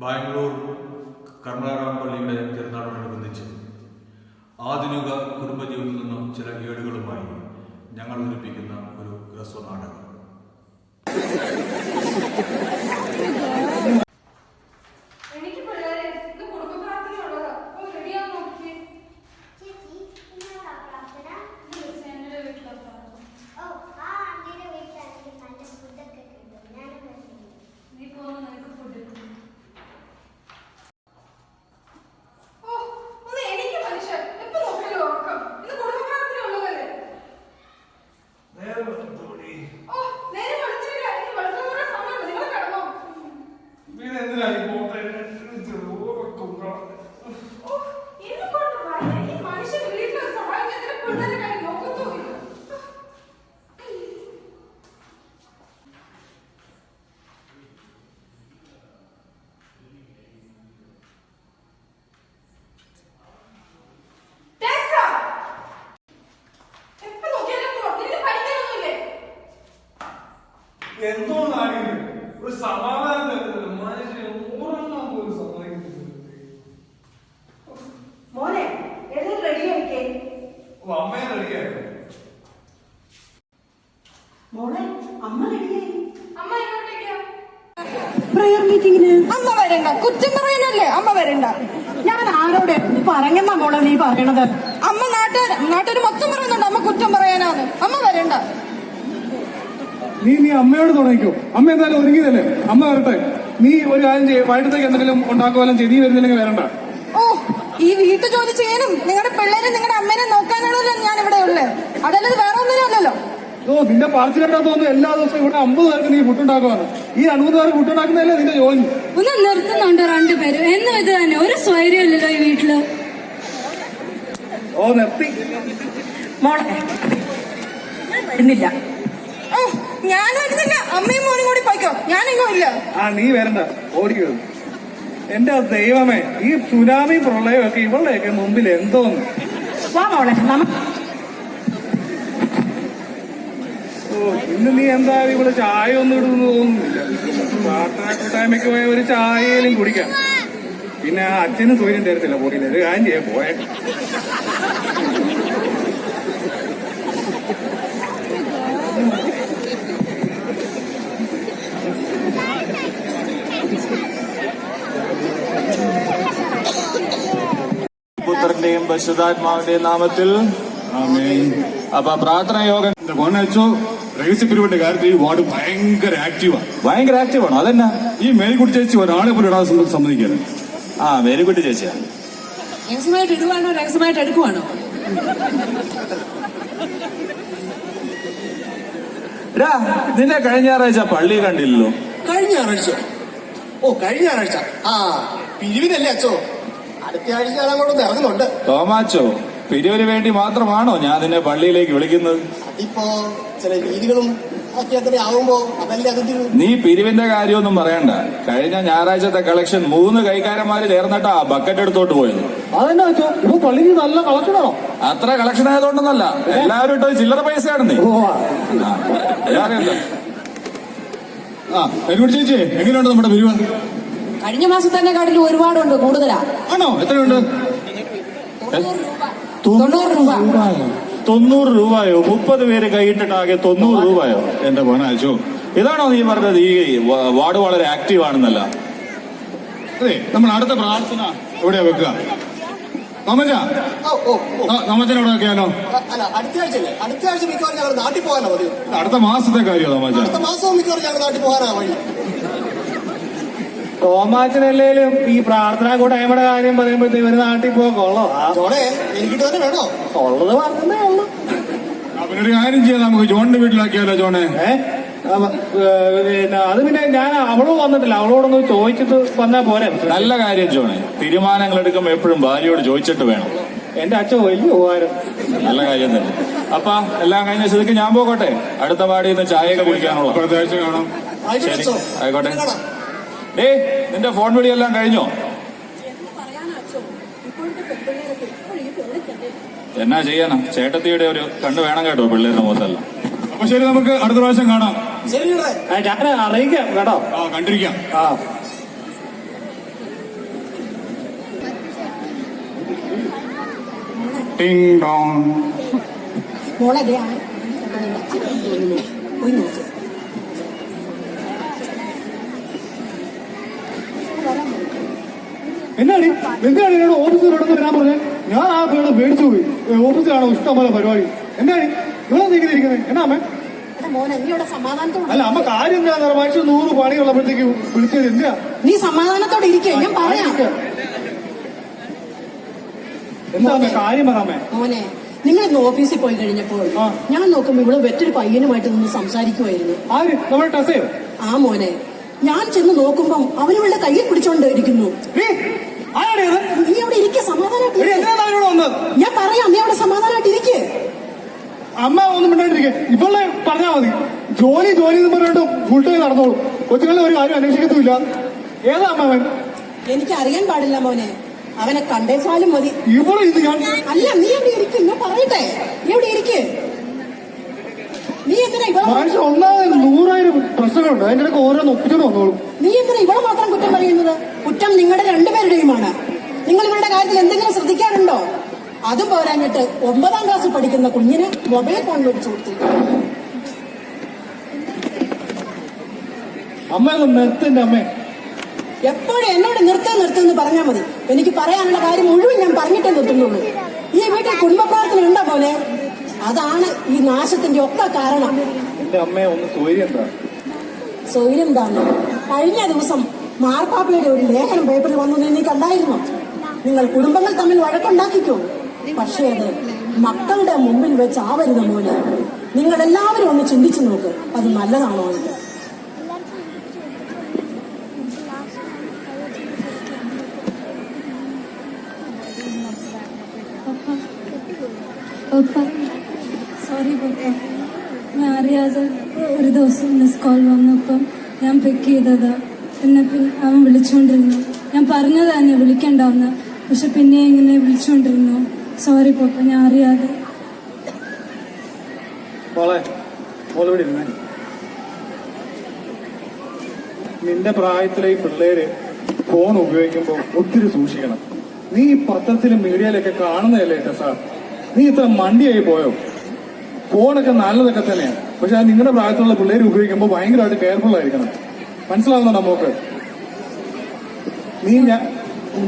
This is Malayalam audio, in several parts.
ബാംഗ്ലൂർ കർമ്മരാം പള്ളിയുടെ തിരുനാളോടനുബന്ധിച്ച് ആധുനിക കുടുംബജീവിതത്തിൽ നിന്നും ചില ഏടുകളുമായി ഞങ്ങൾ ഒരുപ്പിക്കുന്ന ഒരു ഹ്രസ്വനാടകം. എന്തോ നാടില്ല ഒരു സമാധാനം മനുഷ്യൻ ഓരോന്നും പോലും സമ്മതിക്കുന്നില്ല. മോനെ എല്ലാം റെഡിയായിക്കേ. അമ്മയെ റെഡിയായിരുന്നു. മോളെ അമ്മ റെഡിയായി. അമ്മ എങ്ങോട്ടേക്കാ? പ്രയർ മീറ്റിംഗിന്. അമ്മ വരണ്ട, കുറ്റം പറയാനല്ലേ അമ്മ വരണ്ട. ഞാൻ ആരോടെ പറഞ്ഞെന്നാ മോളെ നീ പറയണത്? അമ്മ നാട്ടുകാർ മൊത്തം പറയുന്നുണ്ട് അമ്മ കുറ്റം പറയാനാണ്. അമ്മ വരണ്ട. നീ അമ്മയോട് തുടങ്ങിക്കോ. അമ്മ എന്തായാലും ഒരുങ്ങിയതല്ലേ, അമ്മ വരട്ടെ. നീ ഒരു കാര്യം ചെയ്യും, വൈകിട്ടത്തേക്ക് എന്തെങ്കിലും ഉണ്ടാക്കുവാനും ചെയ്ത് നീ വരുന്നില്ലെങ്കിൽ വരണ്ട. ഓ, ഈ വീട്ടു ജോലി ചെയ്യാനും നിങ്ങളുടെ പിള്ളേരെ നിങ്ങളുടെ അമ്മേനെ നോക്കാനാണല്ലോ ഞാൻ ഇവിടെ ഉള്ളത്. അതല്ലത് വേറെ ഒന്നിനും അല്ലല്ലോ. ഓ, നിന്റെ പാർച്ചിലിട്ടാ തോന്നുന്നു എല്ലാ ദിവസവും ഇവിടെ 50 പേർക്ക് നീ ഫുഡുണ്ടാക്കുവാണ്. ഈ 60 പേർക്ക് ഫുഡുണ്ടാക്കുന്നതല്ലേ നിന്റെ ജോലി. ഒന്ന് നിർത്തുന്നുണ്ടോ രണ്ടുപേരും? എന്നും ഇത് തന്നെ, ഒരു സ്വൈര്യം ഇല്ലല്ലോ ഈ വീട്ടില്. ഓ, നിർത്തി. മോളെ ഞാൻ വരുന്നില്ല. ഞാൻ വരുന്നില്ല. അമ്മയും മോനും കൂടി പോയിക്കോ, ഞാനെങ്ങോ ഇല്ല. നീ വരണ്ട, ഓടിക്കോ. എന്റെ ദൈവമേ, ഈ സുനാമി പ്രളയമൊക്കെ ഇവളുടെയൊക്കെ മുമ്പിൽ എന്തോന്ന്. വാ മോളെ. ഇന്ന് നീ എന്തായാലും ഇവിടെ ചായ ഒന്നും ഇടുന്നു തോന്നുന്നില്ല. പ്രാർത്ഥന കൂട്ടായ്മയ്ക്ക് പോയ ഒരു ചായയിലും കുടിക്കാം. പിന്നെ അച്ഛനും സൂര്യൻ തരത്തില്ല പോയില്ല. ഒരു കാര്യം ചെയ്യാൻ പോയെ. പുത്രന്റെയും പരിശുദ്ധാത്മാവിന്റെയും നാമത്തിൽ ആമേൻ. അപ്പൊ പ്രാർത്ഥന യോഗം മോനച്ചോ രഹസ്യക്കുരുവിന്റെ കാര്യത്തിൽ ഈ വാർഡ് ഭയങ്കര ആക്റ്റീവാണ്. അതെന്നാ ഈ മേൽക്കുട്ടി ചേച്ചി ഒരാളെ പോലും ഇടാൻ സമ്മതിക്കാറ്. Very good ചേച്ചിയാ. രഹസ്യമായിട്ട് ഇടുവാണോ രഹസ്യമായിട്ട് എടുക്കുവാണോ? നിന്നെ കഴിഞ്ഞ ഞായറാഴ്ച പള്ളി കണ്ടില്ലല്ലോ. കഴിഞ്ഞ ഞായറാഴ്ച പിരിവിനല്ലേ അച്ചോ? അടുത്ത ആഴ്ച ഞാൻ അങ്ങോട്ടൊന്ന് ഇറങ്ങുന്നുണ്ട്. തോമാച്ചോ, പിരിവിന് വേണ്ടി മാത്രമാണോ ഞാൻ നിന്നെ പള്ളിയിലേക്ക് വിളിക്കുന്നത്? അതിപ്പോ ചില രീതികളും ഒക്കെ അത്ര ആവുമ്പോ അതല്ലേ അതിന്റെ. നീ പിരിവിന്റെ കാര്യമൊന്നും പറയണ്ട. കഴിഞ്ഞ ഞായറാഴ്ചത്തെ കളക്ഷൻ 3 കൈക്കാരന്മാര് ചേർന്നിട്ടാ ബക്കറ്റ് എടുത്തോട്ട് പോയത്. അതെന്നാ വെച്ചോ, ഇപ്പൊ പള്ളിക്ക് നല്ല കളക്ഷനാണോ? അത്ര കളക്ഷൻ ആയതുകൊണ്ടൊന്നല്ല, എല്ലാവരും ഇട്ടോ ചില്ലറ പൈസയാണെന്നേ. മേൽക്കുട്ടി ചേച്ചി എങ്ങനെയുണ്ട് നമ്മുടെ പിരിവ്? കഴിഞ്ഞ മാസത്തെ കാട്ടിലും ഒരുപാടുണ്ട്, കൂടുതലാ. ആണോ? എത്രയുണ്ട്? 90 രൂപ. 90 രൂപയോ? 30 പേര് കൈയിട്ടിട്ടാകെ 90 രൂപയോ? എന്റെ മോനാച്ചോ, ഇതാണോ നീ പറഞ്ഞത് ഈ വാർഡ് വളരെ ആക്റ്റീവ് ആണെന്നല്ല? അതെ, നമ്മൾ അടുത്ത പ്രാർത്ഥന എവിടെയാ വെക്കുക? നമ്മച്ചൻ എവിടെ വെക്കാനോ? അല്ല, അടുത്ത ആഴ്ച മിക്കവാറും ഞങ്ങൾ നാട്ടിൽ പോകാനാ മതി. അടുത്ത മാസത്തെ കാര്യമോ നമ്മച്ച? അടുത്ത മാസവും മിക്കവാറും ഞങ്ങൾ നാട്ടിൽ പോകാനാ വഴി. തോമാച്ചനല്ലേലും ഈ പ്രാർത്ഥന കൂട്ടായ്മയുടെ കാര്യം പറയുമ്പോഴത്തേ ഇവര് നാട്ടിൽ പോകൊള്ളോ? ജോണേ, എനിക്കിട്ട് തന്നെ വേണോ? ഉള്ളത് പറഞ്ഞതേ ഉള്ളു. അവനൊരു കാര്യം ചെയ്യാം, നമുക്ക് ജോണിന്റെ വീട്ടിലാക്കിയാലോ? ജോണേ അത് പിന്നെ ഞാൻ അവളോ വന്നിട്ടില്ല, അവളോടൊന്ന് ചോദിച്ചിട്ട് വന്നാ പോരെ. നല്ല കാര്യം ജോണേ. തീരുമാനങ്ങൾ എടുക്കുമ്പോ എപ്പോഴും ഭാര്യയോട് ചോദിച്ചിട്ട് വേണം. എന്റെ അച്ഛൻ വലിയ ഉപകാരം. നല്ല കാര്യം തന്നെ. അപ്പ എല്ലാം കഴിഞ്ഞ സ്ഥിതിക്ക് ഞാൻ പോകട്ടെ. അടുത്ത വാർഡിൽ നിന്ന് ചായയൊക്കെ കുടിക്കാനുള്ള. അടുത്ത ആഴ്ച കാണാം. ശരി, ആയിക്കോട്ടെ. നിന്റെ ഫോൺ വിളിയെല്ലാം കഴിഞ്ഞോ? എന്നാ ചെയ്യാനാ, ചേട്ടത്തിയുടെ ഒരു കണ്ണ് വേണം കേട്ടോ പിള്ളേരുടെ മുഖത്തല്ല. അപ്പൊ ശരി, നമുക്ക് അടുത്ത പ്രാവശ്യം കാണാം. ഞാൻ അറിയിക്കാം കേട്ടോ. കണ്ടിരിക്കാം. ടിങ് ഡോങ്. മോളെ ദേ പോയി നോക്ക്. എന്നാടി എന്തിനാണ് എന്നോട് ഓഫീസിലോടൊന്ന് വരാൻ പറഞ്ഞേ? ഞാൻ ആ പേരുടെ പേടിച്ചു പോയി. ഓഫീസിലാണോ ഇഷ്ടം പോലെ പരിപാടി. എന്നാടി ഇവിടെ നീക്കിയിരിക്കുന്നത്? എന്നാ അമ്മ? എടാ മോനെ നീ ഇവിടെ സമാധാനത്തോടെ അല്ല അമ്മ കാര്യം ഞാൻ മനുഷ്യ 100 പണിയുള്ളപ്പോഴത്തേക്ക് വിളിച്ചത് എന്തിനാ? നീ സമാധാനത്തോടെ ഇരിക്കേ, ഞാൻ പറയാം. എന്താ അമ്മ കാര്യം പറയാമേ? മോനെ നിങ്ങൾ ഇന്ന് ഓഫീസിൽ പോയി കഴിഞ്ഞപ്പോൾ ഞാൻ നോക്കുമ്പോ ഇവിടെ വെറ്റൊരു പയ്യനുമായിട്ട് നിന്ന് സംസാരിക്കുമായിരുന്നു. ആര്? നമ്മുടെ ടസയോ? ആ മോനെ, ഞാൻ ചെന്ന് നോക്കുമ്പം അവനിവളുടെ കയ്യിൽ പിടിച്ചോണ്ട് ഇരിക്കുന്നു. നീ അവിടെ ഇരിക്കെ, സമാധാനമായിട്ട് ഞാൻ പറയാം. നീ അവിടെ സമാധാനമായിട്ട് ഇരിക്കേ. അമ്മ ഒന്നും മിണ്ടാണ്ടിരിക്കെ. ഇവളെ പറഞ്ഞാ മതി. ജോലി ജോലി എന്ന് പറഞ്ഞിട്ട് ഫുൾ ടൈം നടന്നോളൂ. കൊച്ചുങ്ങളെ ഒരു കാര്യം അന്വേഷിക്കത്തുമില്ല. ഏതാ അമ്മ അവൻ? എനിക്ക് അറിയാൻ പാടില്ല മോനെ, അവനെ കണ്ടേച്ചാലും മതി. ഇവിടെ ഇത് ഞാൻ അല്ല, നീ അവിടെ ഇരിക്കും. ഞാൻ പറയട്ടെ, നീ അവിടെ ഇരിക്കേ. നീ എന്തിനാ ഇവിടെ മനുഷ്യ 100,000 പ്രശ്നങ്ങളുണ്ട്. അതിന്റെ ഇടയ്ക്ക് ഓരോന്ന് ഒപ്പിച്ചോണ്ട് വന്നോളൂ. നീ എന്തിനാ ഇവിടെ മാത്രം കുറ്റം പറയുന്നത്? കുറ്റം നിങ്ങളുടെ രണ്ടുപേരുടെയുമാണ്. നിങ്ങൾ ഇവരുടെ കാര്യത്തിൽ എന്തെങ്കിലും ശ്രദ്ധിക്കാറുണ്ടോ? അതും പോരാഞ്ഞിട്ട് 9ാം ക്ലാസ്സിൽ പഠിക്കുന്ന കുഞ്ഞിന് മൊബൈൽ ഫോൺ മേടിച്ചു കൊടുത്തിരിക്കുന്നു. അമ്മ നിർത്തിന്റെ അമ്മേ. എപ്പോഴും എന്നോട് നിർത്തുമെന്ന് പറഞ്ഞാൽ മതി. എനിക്ക് പറയാനുള്ള കാര്യം മുഴുവൻ ഞാൻ പറഞ്ഞിട്ടേ നിർത്തുന്നുള്ളൂ. ഈ വീട്ടിൽ കുടുംബ പ്രാർത്ഥന ഉണ്ടോ പോലെ? അതാണ് ഈ നാശത്തിന്റെ ഒക്കെ കാരണം. എന്റെ അമ്മയെ ഒന്ന് സ്വൈര്യം സ്വൈര്യന്താണ്. കഴിഞ്ഞ ദിവസം മാർപ്പാപ്പയുടെ ഒരു ലേഖനം പേപ്പറിൽ വന്നു നീ കണ്ടായിരുന്നോ? നിങ്ങൾ കുടുംബങ്ങൾ തമ്മിൽ വഴക്കുണ്ടാക്കിക്കോ, പക്ഷേ അത് മക്കളുടെ മുമ്പിൽ വെച്ച് ആവരുത് മോനെ. നിങ്ങൾ എല്ലാവരും ഒന്ന് ചിന്തിച്ചു നോക്ക്, അത് നല്ലതാണോ എന്ന്. സോറി പപ്പ, ഞാൻ അറിയാതെ ഒരു ദിവസം മിസ് കോൾ വന്നപ്പം ഞാൻ പിക്ക് ചെയ്തതാ. പിന്നെ അവൻ വിളിച്ചുകൊണ്ടിരുന്നു. ഞാൻ പറഞ്ഞത് തന്നെ വിളിക്കണ്ടാവുന്ന, പക്ഷെ പിന്നെ ഇങ്ങനെ വിളിച്ചുകൊണ്ടിരുന്നു. സോറി പപ്പ, ഞാൻ അറിയാതെ. നിന്റെ പ്രായത്തിലെ ഈ പിള്ളേര് ഫോൺ ഉപയോഗിക്കുമ്പോൾ ഒത്തിരി സൂക്ഷിക്കണം. നീ ഈ പത്രത്തിലും മീഡിയയിലൊക്കെ കാണുന്നതല്ലേ സാർ? നീ ഇത്ര മണ്ടിയായി പോയോ? ഫോണൊക്കെ നല്ലതൊക്കെ തന്നെയാണ്, പക്ഷെ അത് നിങ്ങളുടെ പ്രായത്തിലുള്ള പിള്ളേർ ഉപയോഗിക്കുമ്പോൾ ഭയങ്കരമായിട്ട് കെയർഫുൾ ആയിരിക്കണം. മനസ്സിലാവുന്നുണ്ടോ മോക്ക്?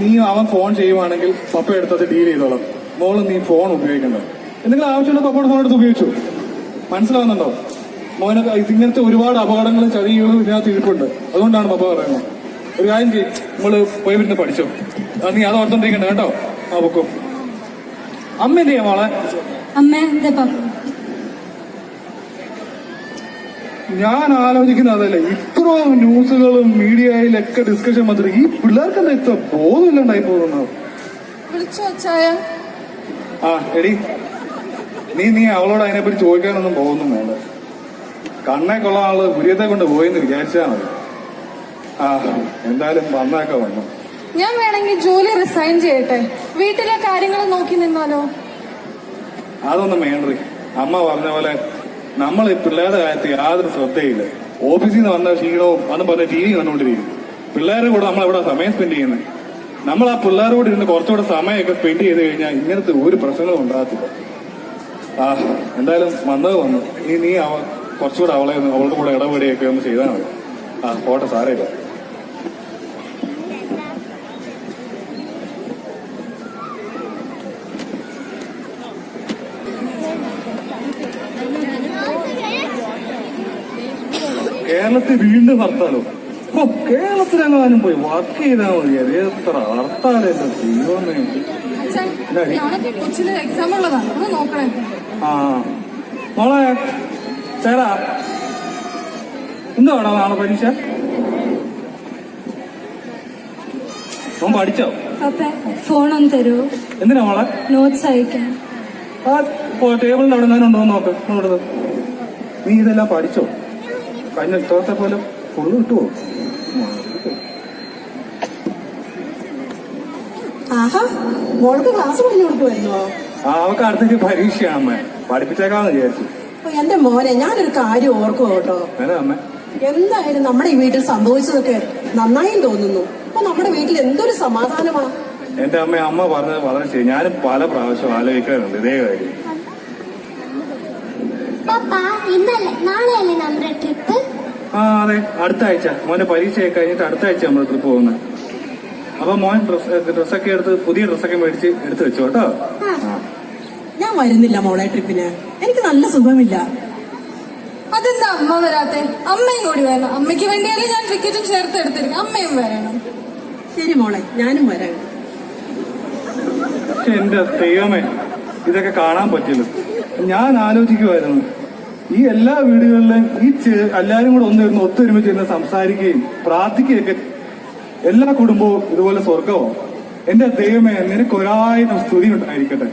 നീ അവൻ ഫോൺ ചെയ്യുവാണെങ്കിൽ പപ്പ എടുത്തത് ഡീൽ ചെയ്തോളാം. മോള് നീ ഫോൺ ഉപയോഗിക്കണ്ടോ? എന്തെങ്കിലും ആവശ്യമുള്ള പപ്പയുടെ ഫോൺ എടുത്ത് ഉപയോഗിച്ചു. മനസ്സിലാവുന്നുണ്ടോ മോനെ? ഇങ്ങനത്തെ ഒരുപാട് അപകടങ്ങളും ചതികളും ഇതിനകത്ത് ഇരിപ്പുണ്ട്. അതുകൊണ്ടാണ് പപ്പ പറയുന്നത്. ഒരു കാര്യം ചെയ്യും, നമ്മള് പോയി പിന്നെ പഠിച്ചോ. നീ അത് ഓർത്തോണ്ടിരിക്കണ്ട കേട്ടോ. ആ പൊക്കും. അമ്മ എന്ത് ചെയ്യാം മോളെ? ഞാൻ ആലോചിക്കുന്ന അതല്ലേ, ഇത്ര ന്യൂസുകളും മീഡിയയിലൊക്കെ ഡിസ്കഷൻ വന്നിട്ട് ഈ പിള്ളേർക്ക് എന്താ ഇത്ര ബോധമില്ലാണ്ടായി പോകുന്നത്? ആ എടി, നീ അവളോട് അതിനെപ്പറ്റി ചോദിക്കാനൊന്നും പോകുന്നു വേണ്ട. കണ്ണേക്കുള്ള ആള് ഗുരുയത്തെ കൊണ്ട് പോയെന്ന് വിചാരിച്ചാ മതി. ആ എന്തായാലും വന്നൊക്കെ വന്നു. ഞാൻ വേണമെങ്കിൽ ജോലി റിസൈൻ ചെയ്യട്ടെ, വീട്ടിലെ കാര്യങ്ങൾ നോക്കി നിന്നാലോ? അതൊന്നും വേണ്ടേ. അമ്മ പറഞ്ഞ പോലെ നമ്മൾ ഈ പിള്ളേരുടെ കാര്യത്തിൽ യാതൊരു ശ്രദ്ധയില്ല. ഓഫീസിൽ നിന്ന് വന്ന ക്ഷീണവും അന്ന് പറഞ്ഞ TV കണ്ടുകൊണ്ടിരിക്കും. പിള്ളേരുടെ കൂടെ നമ്മളെവിടെ സമയം സ്പെൻഡ് ചെയ്യുന്നത്? നമ്മൾ ആ പിള്ളേരോട് ഇരുന്ന് കുറച്ചുകൂടെ സമയമൊക്കെ സ്പെൻഡ് ചെയ്ത് കഴിഞ്ഞാൽ ഇങ്ങനത്തെ ഒരു പ്രശ്നങ്ങളും ഉണ്ടാകത്തില്ല. ആ എന്തായാലും വന്നു. നീ കുറച്ചുകൂടെ അവളുടെ കൂടെ ഇടപെടുകയൊക്കെ ഒന്ന് ചെയ്താൽ മതി. ആ പോട്ടെ, സാരമില്ല. കേരളത്തിൽ വീണ്ടും ഹർത്താലോ? കേരളത്തിലെങ്ങാനും പോയി വർക്ക് ചെയ്താൽ മതി. അത് എത്ര ഹർത്താലല്ല ദൈവമേ. കൊച്ചിന് എക്സാം ഉള്ളതാണ്, ഒന്ന് നോക്കണേ. ആ മോളെ ചേടാ, എന്താടാ നാളെ പരീക്ഷ? മോൻ പഠിച്ചോ? ഫോണൊന്ന് തരുമോ? എന്തിനാ മോളെ? നോട്ട്സ് അയക്കാൻ. ആ ടേബിളിന്റെ അവിടെ ഞാൻ ഉണ്ടോ നോക്ക്. നോക്കത് നീ ഇതെല്ലാം പഠിച്ചോ? കഴിഞ്ഞ ഇഷ്ടത്തെ പോലെ ഫുള്ള് കിട്ടുമോ? ആഹാ, മോൾക്ക് ക്ലാസ് പറഞ്ഞു കൊടുക്കുമായിരുന്നോ? അവക്ക് അടുത്തേക്ക് പരീക്ഷയാണ് അമ്മ, പഠിപ്പിച്ചേക്കാന്ന് വിചാരിച്ചു. എന്റെ മോനെ, ഞാനൊരു കാര്യം ഓർക്കും കേട്ടോ. അമ്മ, എന്തായാലും നമ്മുടെ ഈ വീട്ടിൽ സംഭവിച്ചതൊക്കെ നന്നായും തോന്നുന്നു. അപ്പൊ നമ്മുടെ വീട്ടിൽ എന്തൊരു സമാധാനമാ. എന്റെ അമ്മ പറഞ്ഞത് വളരെ ശരി. ഞാനും പല പ്രാവശ്യം ആലോചിക്കാറുണ്ട് ഇതേ കാര്യം. പപ്പ ഇന്നല്ലേ നാളെയല്ലേ നമ്മുടെ ട്രിപ്പ്? ആ അതെ, അടുത്ത ആഴ്ച മോന്റെ പരീക്ഷയൊക്കെ കഴിഞ്ഞിട്ട് അടുത്ത ആഴ്ച നമ്മൾ ട്രിപ്പ് പോകുന്നത്. അപ്പൊ മോൻ ഡ്രസ്സൊക്കെ എടുത്ത് പുതിയ ഡ്രസ്സൊക്കെ മേടിച്ച് എടുത്ത് വെച്ചോ കേട്ടോ. ഞാൻ വരുന്നില്ല മോളെ ട്രിപ്പിന്, എനിക്ക് നല്ല സുഖമില്ല. അതെന്താ അമ്മ വരാത്തെ? അമ്മയും കൂടി വരണം. അമ്മയ്ക്ക് വേണ്ടിയാലും ഞാൻ ടിക്കറ്റും ചേർത്ത് എടുത്തിരിക്കും. അമ്മയും വരണം. ശരി മോളെ, ഞാനും വരാം. പക്ഷെ എന്റെ ദൈവമേ, ഇതൊക്കെ കാണാൻ പറ്റില്ല. ഞാൻ ആലോചിക്കുമായിരുന്നു, ഈ എല്ലാ വീടുകളിലും എല്ലാരും കൂടെ ഒത്തൊരുമിച്ച് ഇരുന്ന് സംസാരിക്കുകയും പ്രാർത്ഥിക്കുകയൊക്കെ എല്ലാ കുടുംബവും ഇതുപോലെ സ്വർഗമോ. എന്റെ ദൈവമേ, നിനക്ക് 1000 സ്തുതി ഉണ്ടായിരിക്കട്ടെ.